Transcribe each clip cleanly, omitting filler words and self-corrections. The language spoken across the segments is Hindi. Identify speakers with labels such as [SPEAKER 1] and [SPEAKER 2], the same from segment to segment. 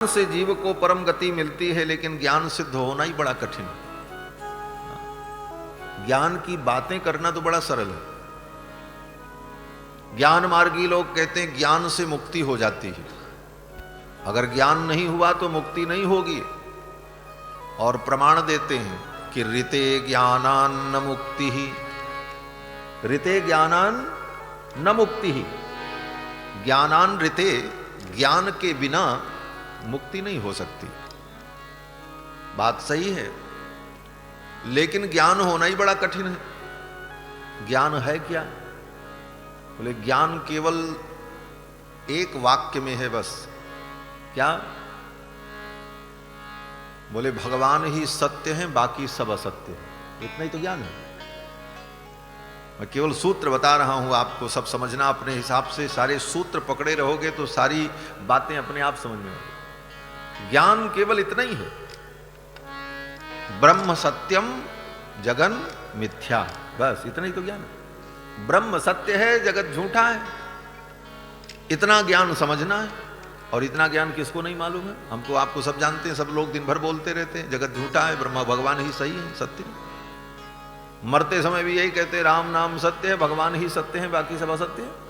[SPEAKER 1] से जीव को परम गति मिलती है, लेकिन ज्ञान सिद्ध होना ही बड़ा कठिन है। ज्ञान की बातें करना तो बड़ा सरल है। ज्ञान मार्गी लोग कहते हैं ज्ञान से मुक्ति हो जाती है। अगर ज्ञान नहीं हुआ तो मुक्ति नहीं होगी, और प्रमाण देते हैं कि ऋते ज्ञानान न मुक्ति ही, ऋते ज्ञानान न मुक्ति ही। ज्ञानान ऋते, ज्ञान के बिना मुक्ति नहीं हो सकती। बात सही है, लेकिन ज्ञान होना ही बड़ा कठिन है। ज्ञान है क्या? बोले ज्ञान केवल एक वाक्य में है बस। क्या? बोले भगवान ही सत्य है, बाकी सब असत्य है। इतना ही तो ज्ञान है। मैं केवल सूत्र बता रहा हूं आपको, सब समझना अपने हिसाब से। सारे सूत्र पकड़े रहोगे तो सारी बातें अपने आप समझ में आएंगी। ज्ञान केवल इतना ही है, ब्रह्म सत्यम जगन मिथ्या, बस इतना ही तो ज्ञान है। ब्रह्म सत्य है, जगत झूठा है, इतना ज्ञान समझना है। और इतना ज्ञान किसको नहीं मालूम है? हमको, आपको सब जानते हैं। सब लोग दिन भर बोलते रहते हैं जगत झूठा है, ब्रह्मा भगवान ही सही है, सत्य है। मरते समय भी यही कहते हैं राम नाम सत्य है, भगवान ही सत्य है, बाकी सब असत्य है।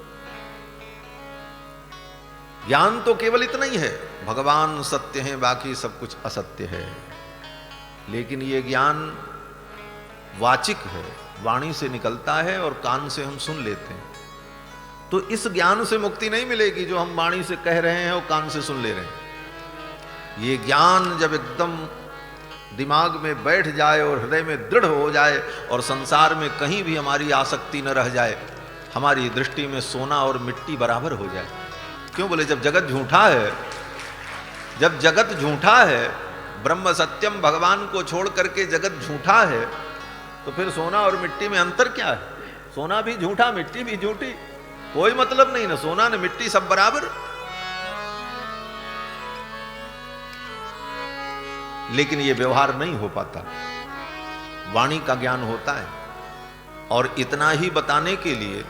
[SPEAKER 1] ज्ञान तो केवल इतना ही है, भगवान सत्य है, बाकी सब कुछ असत्य है। लेकिन ये ज्ञान वाचिक है, वाणी से निकलता है और कान से हम सुन लेते हैं। तो इस ज्ञान से मुक्ति नहीं मिलेगी जो हम वाणी से कह रहे हैं और कान से सुन ले रहे हैं। ये ज्ञान जब एकदम दिमाग में बैठ जाए और हृदय में दृढ़ हो जाए और संसार में कहीं भी हमारी आसक्ति न रह जाए, हमारी दृष्टि में सोना और मिट्टी बराबर हो जाए। क्यों? बोले जब जगत झूठा है, जब जगत झूठा है, ब्रह्म सत्यम भगवान को छोड़ करके जगत झूठा है, तो फिर सोना और मिट्टी में अंतर क्या है? सोना भी झूठा, मिट्टी भी झूठी, कोई मतलब नहीं ना। सोना न मिट्टी सब बराबर। लेकिन ये व्यवहार नहीं हो पाता। वाणी का ज्ञान होता है, और इतना ही बताने के लिए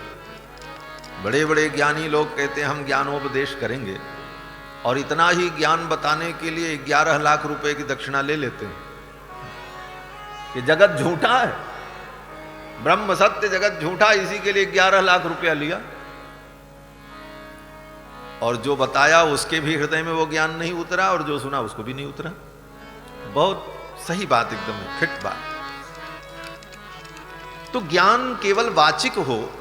[SPEAKER 1] बड़े बड़े ज्ञानी लोग कहते हैं हम ज्ञानोपदेश करेंगे, और इतना ही ज्ञान बताने के लिए 11 लाख रुपए की दक्षिणा ले लेते हैं कि जगत झूठा है, ब्रह्म सत्य, जगत झूठा, इसी के लिए 11 लाख रुपया लिया। और जो बताया उसके भी हृदय में वो ज्ञान नहीं उतरा, और जो सुना उसको भी नहीं उतरा। बहुत सही बात, एकदम फिट बात। तो ज्ञान केवल वाचिक हो,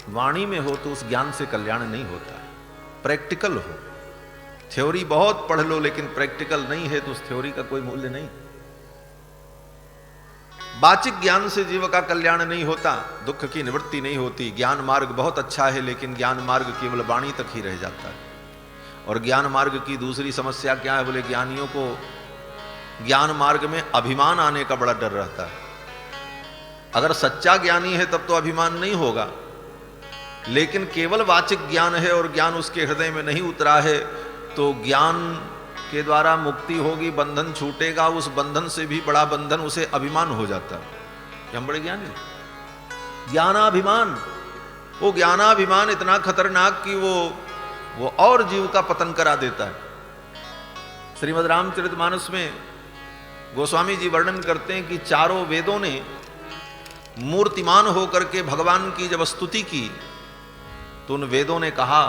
[SPEAKER 1] वाणी में हो, तो उस ज्ञान से कल्याण नहीं होता। प्रैक्टिकल हो, थ्योरी बहुत पढ़ लो लेकिन प्रैक्टिकल नहीं है तो उस थ्योरी का कोई मूल्य नहीं। वाचिक ज्ञान से जीव का कल्याण नहीं होता, दुख की निवृत्ति नहीं होती। ज्ञान मार्ग बहुत अच्छा है, लेकिन ज्ञान मार्ग केवल वाणी तक ही रह जाता है। और ज्ञान मार्ग की दूसरी समस्या क्या है? बोले ज्ञानियों को ज्ञान मार्ग में अभिमान आने का बड़ा डर रहता है। अगर सच्चा ज्ञानी है तब तो अभिमान नहीं होगा, लेकिन केवल वाचिक ज्ञान है और ज्ञान उसके हृदय में नहीं उतरा है, तो ज्ञान के द्वारा मुक्ति होगी, बंधन छूटेगा। उस बंधन से भी बड़ा बंधन उसे अभिमान हो जाता है कि हम बड़े ज्ञानी। ज्ञानाभिमान, वो ज्ञानाभिमान इतना खतरनाक कि वो और जीव का पतन करा देता है। श्रीमद् रामचरितमानस में गोस्वामी जी वर्णन करते हैं कि चारों वेदों ने मूर्तिमान होकर के भगवान की जब स्तुति की, तो उन वेदों ने कहा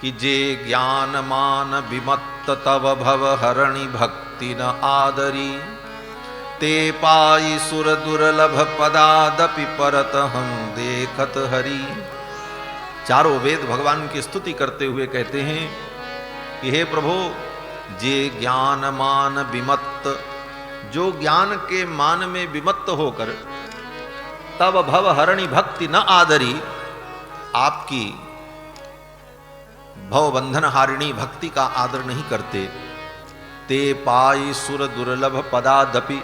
[SPEAKER 1] कि जे ज्ञान मान विमत्त तव भव हरणि भक्ति न आदरी, ते पाई सुर दुर्लभ पदादपि परत हम देखत हरि। चारों वेद भगवान की स्तुति करते हुए कहते हैं कि हे प्रभु, जे ज्ञान मान विमत्त, जो ज्ञान के मान में विमत्त होकर तब भव हरणि भक्ति न आदरी, आपकी भवबंधन हारिणी भक्ति का आदर नहीं करते। ते पाई सुर दुर्लभ पदादपि,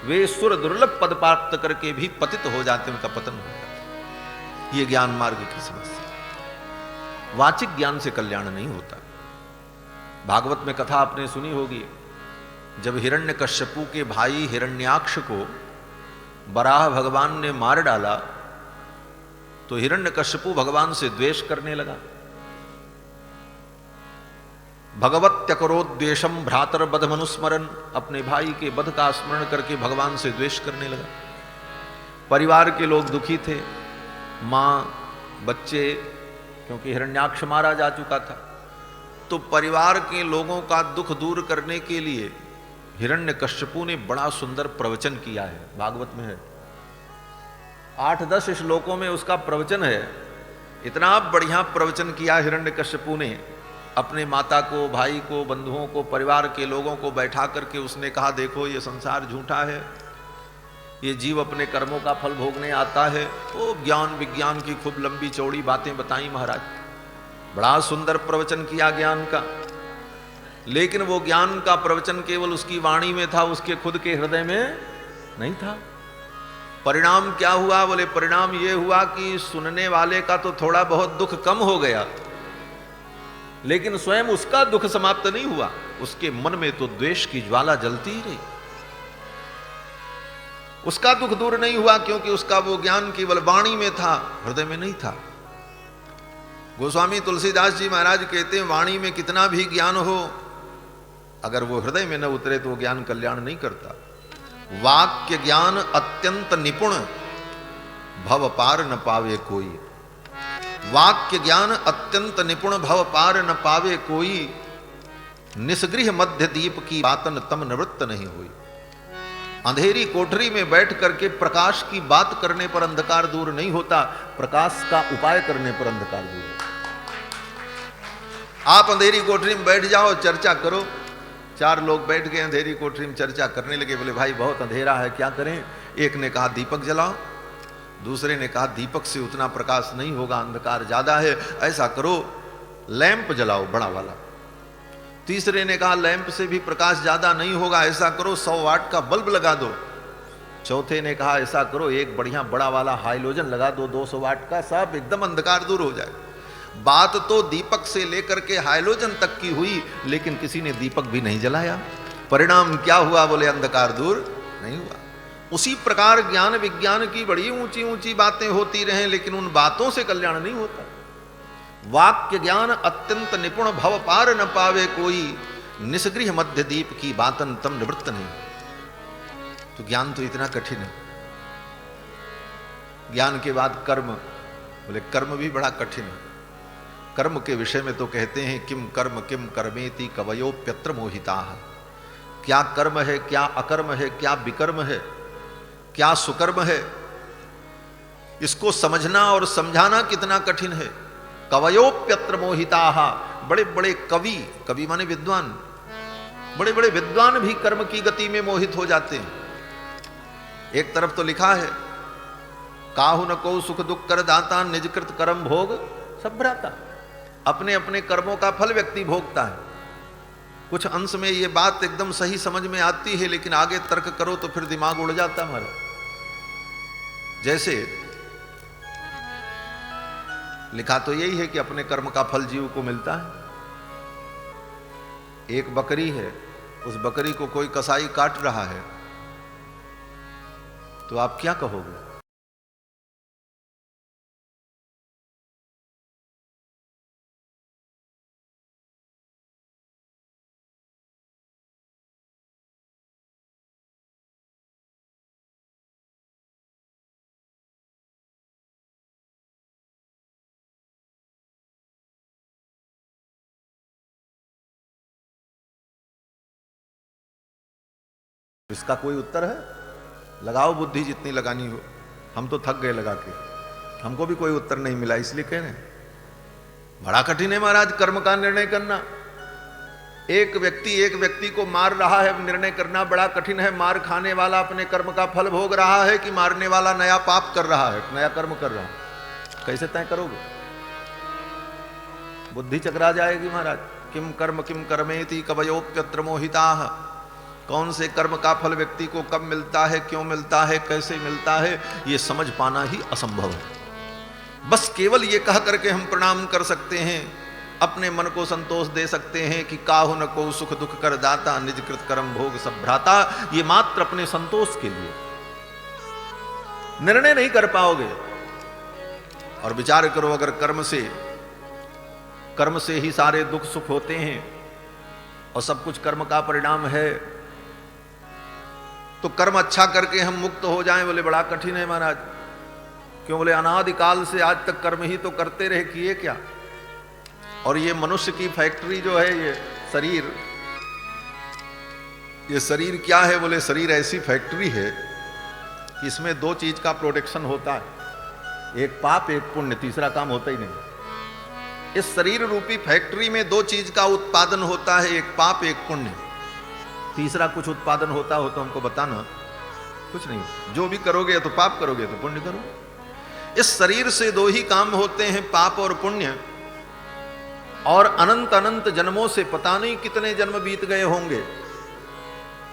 [SPEAKER 1] वे सुर दुर्लभ पद प्राप्त करके भी पतित हो जाते, उनका पतन हो जाता। ये ज्ञान मार्ग की समस्या। वाचिक ज्ञान से कल्याण नहीं होता। भागवत में कथा आपने सुनी होगी, जब हिरण्यकश्यपु के भाई हिरण्याक्ष को वराह भगवान ने मार डाला, तो हिरण्यकश्यपु भगवान से द्वेष करने लगा। भगवत्यकरोद्वेषम भ्रातर बध मनुस्मरण, अपने भाई के वध का स्मरण करके भगवान से द्वेष करने लगा। परिवार के लोग दुखी थे, मां, बच्चे, क्योंकि हिरण्याक्ष मारा जा चुका था। तो परिवार के लोगों का दुख दूर करने के लिए हिरण्यकश्यपु ने बड़ा सुंदर प्रवचन किया है, भागवत में है, 8-10 श्लोकों में उसका प्रवचन है। इतना बढ़िया प्रवचन किया हिरण्यकश्यपु ने, अपने माता को, भाई को, बंधुओं को, परिवार के लोगों को बैठा करके उसने कहा, देखो ये संसार झूठा है, ये जीव अपने कर्मों का फल भोगने आता है। वो ज्ञान विज्ञान की खूब लंबी चौड़ी बातें बताई महाराज, बड़ा सुंदर प्रवचन किया ज्ञान का। लेकिन वो ज्ञान का प्रवचन केवल उसकी वाणी में था, उसके खुद के हृदय में नहीं था। परिणाम क्या हुआ? बोले परिणाम ये हुआ कि सुनने वाले का तो थोड़ा बहुत दुख कम हो गया, लेकिन स्वयं उसका दुख समाप्त नहीं हुआ। उसके मन में तो द्वेष की ज्वाला जलती ही रही। उसका दुख दूर नहीं हुआ क्योंकि उसका वो ज्ञान केवल वाणी में था, हृदय में नहीं था। गोस्वामी तुलसीदास जी महाराज कहते हैं, वाणी में कितना भी ज्ञान हो, अगर वो हृदय में न उतरे तो वो ज्ञान कल्याण नहीं करता। वाक्य ज्ञान अत्यंत निपुण, भव पार न पावे कोई। वाक्य ज्ञान अत्यंत निपुण, भव पार न पावे कोई। निस्गृह मध्य दीप की बातन तम निवृत्त नहीं हुई। अंधेरी कोठरी में बैठ करके प्रकाश की बात करने पर अंधकार दूर नहीं होता, प्रकाश का उपाय करने पर अंधकार दूर होता। आप अंधेरी कोठरी में बैठ जाओ, चर्चा करो। 4 लोग बैठ गए अंधेरी कोठरी में, चर्चा करने लगे। बोले भाई बहुत अंधेरा है, क्या करें? एक ने कहा दीपक जलाओ, दूसरे ने कहा दीपक से उतना प्रकाश नहीं होगा, अंधकार ज्यादा है, ऐसा करो लैंप जलाओ बड़ा वाला। तीसरे ने कहा लैंप से भी प्रकाश ज्यादा नहीं होगा, ऐसा करो 100 वाट का बल्ब लगा दो। चौथे ने कहा ऐसा करो एक बढ़िया बड़ा वाला हाइलोजन लगा दो 200 वाट का, सब एकदम अंधकार दूर हो जाए। बात तो दीपक से लेकर के हाइलोजन तक की हुई, लेकिन किसी ने दीपक भी नहीं जलाया। परिणाम क्या हुआ? बोले अंधकार दूर नहीं हुआ। उसी प्रकार ज्ञान विज्ञान की बड़ी ऊंची ऊंची बातें होती रहें, लेकिन उन बातों से कल्याण नहीं होता। वाक्य ज्ञान अत्यंत निपुण, भव पार न पावे कोई। निस्गृह मध्य दीप की बातन तम निवृत्त नहीं। तो ज्ञान तो इतना कठिन है। ज्ञान के बाद कर्म, बोले कर्म भी बड़ा कठिन है। कर्म के विषय में तो कहते हैं किम कर्मेति कवयोप्यत्र मोहिताः। क्या कर्म है, क्या अकर्म है, क्या विकर्म है, क्या सुकर्म है, इसको समझना और समझाना कितना कठिन है। कवयोप्यत्र मोहिताः, बड़े बड़े कवि, कवि माने विद्वान, बड़े बड़े विद्वान भी कर्म की गति में मोहित हो जाते हैं। एक तरफ तो लिखा है काहु न को सुख दुख कर दाता, निजकृत कर्म भोग सब भ्राता। अपने अपने कर्मों का फल व्यक्ति भोगता है। कुछ अंश में ये बात एकदम सही समझ में आती है, लेकिन आगे तर्क करो तो फिर दिमाग उड़ जाता है हमारा। जैसे लिखा तो यही है कि अपने कर्म का फल जीव को मिलता है। एक बकरी है, उस बकरी को कोई कसाई काट रहा है, तो आप क्या कहोगे? इसका कोई उत्तर है? लगाओ बुद्धि जितनी लगानी हो। हम तो थक गए लगा के, हमको भी कोई उत्तर नहीं मिला, इसलिए कह रहे हैं बड़ा कठिन है महाराज कर्म का निर्णय करना। एक व्यक्ति को मार रहा है, निर्णय करना बड़ा कठिन है। मार खाने वाला अपने कर्म का फल भोग रहा है कि मारने वाला नया पाप कर रहा है, नया कर्म कर रहा है, कैसे तय करोगे? बुद्धि चकरा जाएगी महाराज। किम कर्मेति कवयोप्यत्र मोहिताः। कौन से कर्म का फल व्यक्ति को कब मिलता है, क्यों मिलता है, कैसे मिलता है, ये समझ पाना ही असंभव है। बस केवल ये कह करके हम प्रणाम कर सकते हैं, अपने मन को संतोष दे सकते हैं कि काहु न को सुख दुख कर दाता, निजकृत कर्म भोग सब भ्राता। ये मात्र अपने संतोष के लिए, निर्णय नहीं कर पाओगे। और विचार करो, अगर कर्म से ही सारे दुख सुख होते हैं और सब कुछ कर्म का परिणाम है, तो कर्म अच्छा करके हम मुक्त हो जाएं, बोले बड़ा कठिन है महाराज। क्यों? बोले अनादिकाल से आज तक कर्म ही तो करते रहे, किए क्या? और ये मनुष्य की फैक्ट्री जो है, ये शरीर क्या है? बोले शरीर ऐसी फैक्ट्री है कि इसमें दो चीज का प्रोटेक्शन होता है, एक पाप एक पुण्य, तीसरा काम होता ही नहीं। इस शरीर रूपी फैक्ट्री में दो चीज का उत्पादन होता है, एक पाप एक पुण्य। तीसरा कुछ उत्पादन होता हो तो हमको बताना। कुछ नहीं, जो भी करोगे या तो पाप करोगे तो पुण्य करोगे। इस शरीर से दो ही काम होते हैं, पाप और पुण्य। और अनंत अनंत जन्मों से पता नहीं कितने जन्म बीत गए होंगे।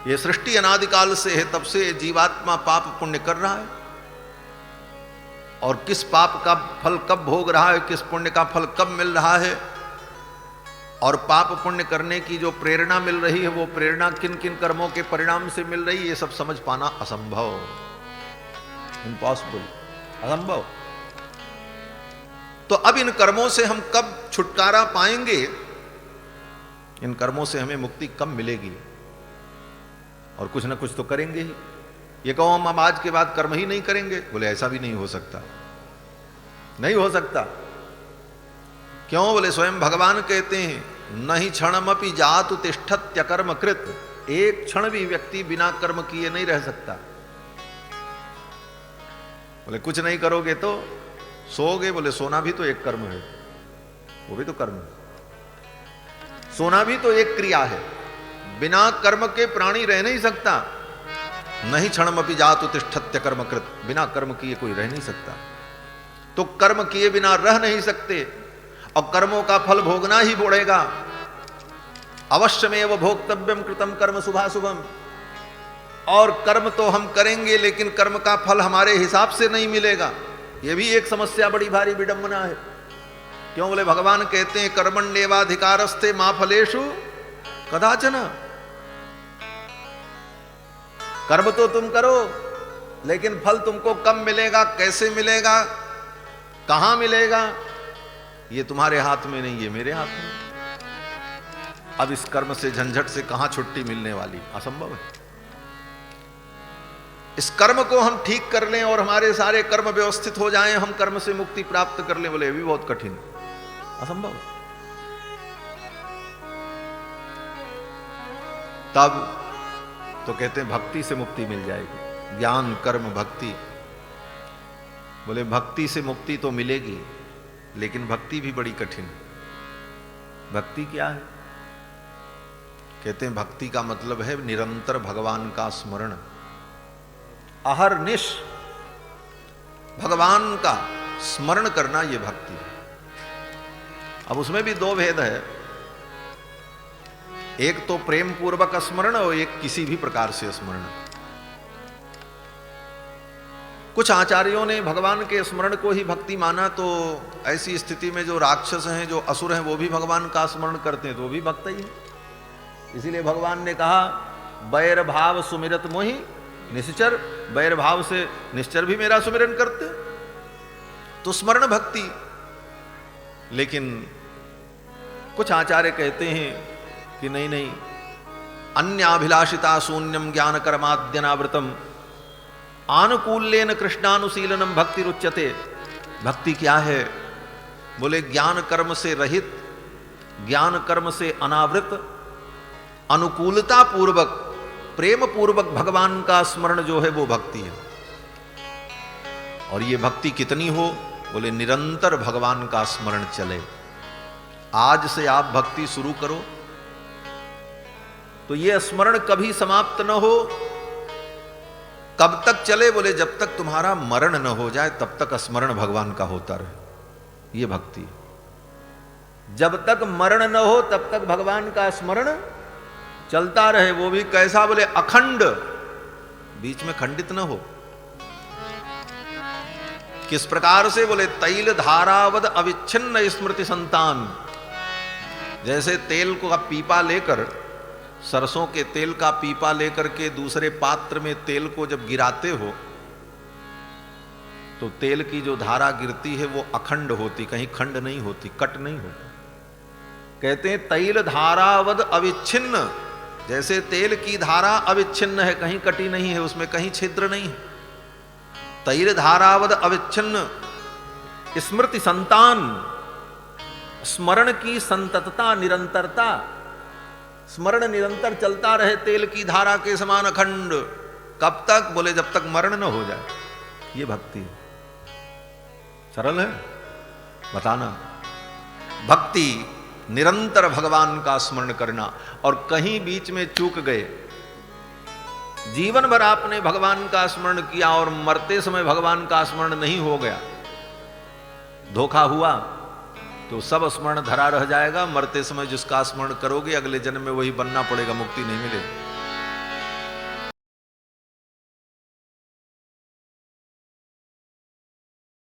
[SPEAKER 1] ये सृष्टि अनादिकाल से है, तब से जीवात्मा पाप पुण्य कर रहा है। और किस पाप का फल कब भोग रहा है, किस पुण्य का फल कब मिल रहा है, और पाप पुण्य करने की जो प्रेरणा मिल रही है, वो प्रेरणा किन किन कर्मों के परिणाम से मिल रही है, ये सब समझ पाना असंभव, इम्पॉसिबल, असंभव। तो अब इन कर्मों से हम कब छुटकारा पाएंगे? इन कर्मों से हमें मुक्ति कब मिलेगी? और कुछ ना कुछ तो करेंगे ही। ये कहो हम आज के बाद कर्म ही नहीं करेंगे, बोले ऐसा भी नहीं हो सकता, नहीं हो सकता। क्यों? बोले स्वयं भगवान कहते हैं, नहीं क्षणमपि जातु तिष्ठत्य कर्म कृत। एक क्षण भी व्यक्ति बिना कर्म किए नहीं रह सकता। बोले कुछ नहीं करोगे तो सोओगे, बोले सोना भी तो एक कर्म है, वो भी तो कर्म है। सोना भी तो एक क्रिया है। बिना कर्म के प्राणी रह नहीं सकता। नहीं क्षणमपि जातु तिष्ठत्य कर्म कृत, बिना कर्म किए कोई रह नहीं सकता। तो कर्म किए बिना रह नहीं सकते, और कर्मों का फल भोगना ही पड़ेगा। अवश्यमेव भोक्तव्यम कृतम कर्म शुभाशुभम। और कर्म तो हम करेंगे, लेकिन कर्म का फल हमारे हिसाब से नहीं मिलेगा। यह भी एक समस्या, बड़ी भारी विडंबना है। क्यों? बोले भगवान कहते हैं, कर्मण्येवाधिकारस्ते मा फलेषु कदाचन। कर्म तो तुम करो, लेकिन फल तुमको कब मिलेगा, कैसे मिलेगा, कहां मिलेगा, ये तुम्हारे हाथ में नहीं, ये मेरे हाथ में। अब इस कर्म से, झंझट से कहां छुट्टी मिलने वाली? असंभव है। इस कर्म को हम ठीक कर लें और हमारे सारे कर्म व्यवस्थित हो जाएं, हम कर्म से मुक्ति प्राप्त कर लें, बोले ये भी बहुत कठिन, असंभव। तब तो कहते हैं भक्ति से मुक्ति मिल जाएगी। ज्ञान कर्म भक्ति। बोले भक्ति से मुक्ति तो मिलेगी, लेकिन भक्ति भी बड़ी कठिन। भक्ति क्या है? कहते हैं भक्ति का मतलब है निरंतर भगवान का स्मरण, अहरनिश भगवान का स्मरण करना, यह भक्ति है। अब उसमें भी दो भेद है, एक तो प्रेम पूर्वक स्मरण और एक किसी भी प्रकार से स्मरण। कुछ आचार्यों ने भगवान के स्मरण को ही भक्ति माना, तो ऐसी स्थिति में जो राक्षस हैं, जो असुर हैं, वो भी भगवान का स्मरण करते हैं, तो वो भी भक्त ही है। इसीलिए भगवान ने कहा, बैर भाव सुमिरत मोहि निश्चर। बैर भाव से निश्चर भी मेरा सुमिरन करते, तो स्मरण भक्ति। लेकिन कुछ आचार्य कहते हैं कि नहीं नहीं, अन्याभिलाषिता शून्यम ज्ञान कर्माद्यनावृतम आनुकूल्येन कृष्णानुशीलनम भक्ति रुच्यते। भक्ति क्या है? बोले ज्ञान कर्म से रहित, ज्ञान कर्म से अनावृत, अनुकूलता पूर्वक, प्रेम पूर्वक भगवान का स्मरण जो है वो भक्ति है। और ये भक्ति कितनी हो? बोले निरंतर भगवान का स्मरण चले। आज से आप भक्ति शुरू करो तो ये स्मरण कभी समाप्त न हो। कब तक चले? बोले जब तक तुम्हारा मरण न हो जाए, तब तक स्मरण भगवान का होता रहे। ये भक्ति। जब तक मरण न हो तब तक भगवान का स्मरण चलता रहे। वो भी कैसा? बोले अखंड, बीच में खंडित न हो। किस प्रकार से? बोले तैल धारावद अविच्छिन्न स्मृति संतान। जैसे तेल को आप पीपा लेकर, सरसों के तेल का पीपा लेकर के दूसरे पात्र में तेल को जब गिराते हो, तो तेल की जो धारा गिरती है वो अखंड होती, कहीं खंड नहीं होती, कट नहीं होती। कहते हैं तैल धारावद अविच्छिन्न, जैसे तेल की धारा अविच्छिन्न है, कहीं कटी नहीं है, उसमें कहीं छिद्र नहीं है। तैल धारावद अविच्छिन्न स्मृति संतान, स्मरण की संततता, निरंतरता, स्मरण निरंतर चलता रहे तेल की धारा के समान अखंड। कब तक? बोले जब तक मरण न हो जाए। ये भक्ति है। सरल है बताना। भक्ति निरंतर भगवान का स्मरण करना, और कहीं बीच में चूक गए, जीवन भर आपने भगवान का स्मरण किया और मरते समय भगवान का स्मरण नहीं हो गया, धोखा हुआ, तो सब स्मरण धरा रह जाएगा। मरते समय जिसका स्मरण करोगे अगले जन्म में वही बनना पड़ेगा, मुक्ति नहीं मिलेगी।